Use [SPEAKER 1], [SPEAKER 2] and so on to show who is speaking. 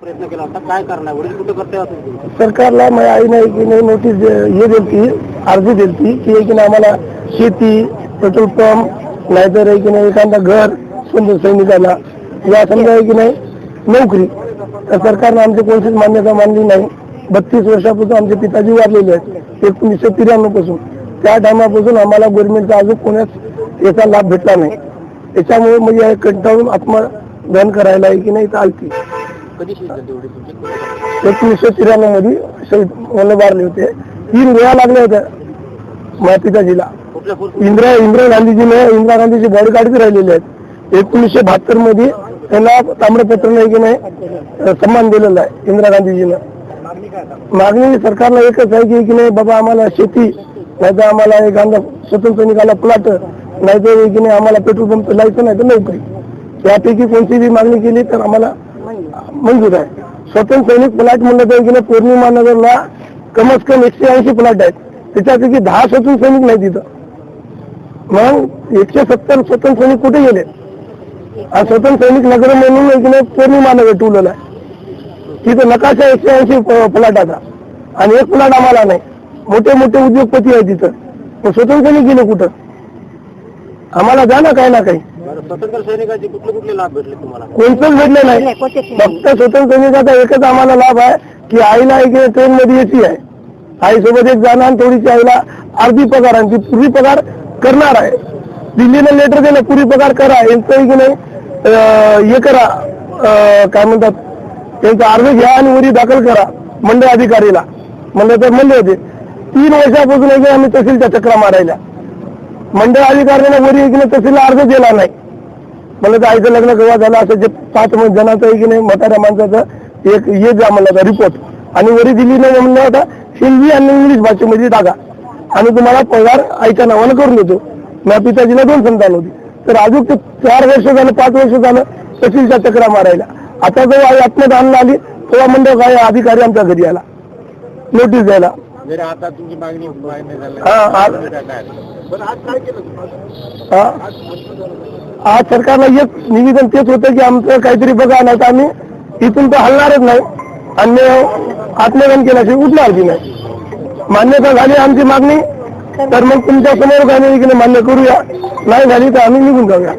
[SPEAKER 1] प्रयत्न केला होता, काय करणार वडील कुठे करते
[SPEAKER 2] सरकारला आई नाही की नाही नोटीस हे दिलती, अर्जी दिलती की की नाही आम्हाला शेती, पेट्रोल पंप, नाहीतर की नाही एखादा घर समजा सैनिकाला या समजा की नाही नोकरी, तर सरकारने आमची कोणतीच मान्यता मानली नाही. 32 वर्षापासून आमचे पिताजी वारलेले आहेत 1993 पासून. त्या टायमापासून आम्हाला गव्हर्नमेंटचा अजून कोणाच याचा लाभ भेटला नाही. त्याच्यामुळे म्हणजे कंटाळून आत्मदहन करायला आहे की नाही चालती.
[SPEAKER 1] कधी शहीद झाले एवढे तुमचे?
[SPEAKER 2] 1993 मध्ये शहीद मला वारले होते. 3 वेळा लागल्या होत्या माझ्या पिताजीला. इंदिरा गांधीची बॉडी गार्डच राहिलेले आहेत. 1972 मध्ये त्यांना ताम्रपत्र नाही की नाही सन्मान दिलेला आहे इंदिरा गांधीजीनं. मागणी सरकारला एकच आहे की नाही बाबा आम्हाला शेती, नाहीतर आम्हाला एखादा स्वतंत्र सैनिकाला प्लॉट, नाहीतर की नाही आम्हाला पेट्रोल पंप लायचं नाही तर नोकरी. यापैकी कोणती बी मागणी केली तर आम्हाला मंजूर आहे. स्वतंत्र सैनिक प्लॉट म्हणलं तर की नाही पौर्णिमा नगरला कमस कम 180 प्लॉट आहेत. त्याच्यापैकी 10 स्वतंत्र सैनिक नाही तिथं. मग 170 स्वतंत्र सैनिक कुठे गेले? आणि स्वतंत्र सैनिक नगर म्हणून की नाही पौर्णिमा नगर ठेवलेलं आहे. तिथं नकाशा 180 प्लॉटाचा आणि एक प्लॉट आम्हाला नाही. मोठे मोठे उद्योगपती आहे तिथं. मग स्वतंत्र सैनिक गेले कुठं? आम्हाला द्या ना काही ना काही.
[SPEAKER 1] स्वतंत्र सैनिकाचे कुठले कुठले लाभ भेटले तुम्हाला?
[SPEAKER 2] कोणतंच भेटले नाही. फक्त स्वतंत्र सैनिकाचा एकच आम्हाला लाभ आहे की आईला एक ट्रेन मध्ये एसी आहे. आईसोबत एक जाणार आणि थोडीशी आईला अर्धी पगार आणि ती पुरी पगार करणार आहे. दिल्लीने लेटर दिलं पुरी पगार करा, यांचं की नाही हे करा, काय म्हणतात त्यांचा अर्ज घ्या आणि वरी दाखल करा मंडळ अधिकारीला. म्हणलं तर म्हणले होते 3 वर्षापासून एक आम्ही तहसीलच्या चक्रा मारायला. मंडळ अधिकाऱ्याने वरी की नाही तहसीलला अर्ज दिला नाही. म्हणलं तर आईचं लग्न केव्हा झालं असं जे 5 जणांचं की नाही म्हाताऱ्या माणसाचं एक ये जा म्हणलं होता रिपोर्ट, आणि वरी दिल्ली नाही म्हणलं होता हिंदी आणि इंग्लिश भाषेमध्ये टाका आणि तुम्हाला पगार आईच्या नावानं करून देतो. माझ्या पिताजीला 2 संतान होती. तर अजून ते 4 वर्ष झालं 5 वर्ष झालं तहसीलच्या चक्रा मारायला. आता जेव्हा आई आत्मदानाला आली तेव्हा मंडळ काय अधिकारी आमच्या घरी आला नोटीस द्यायला.
[SPEAKER 1] आता तुमची मागणी
[SPEAKER 2] आज सरकारला एक निवेदन तेच होतं की आमचं काहीतरी बघा, नाही तर आम्ही इथून तर हलणारच नाही आणि आत्मदान केल्याशिवाय उठणार बी नाही. मान्यता झाली आमची मागणी तर मग तुमच्या समोर काय नाही की मान्य करूया, नाही झाली तर आम्ही निघून जाऊया.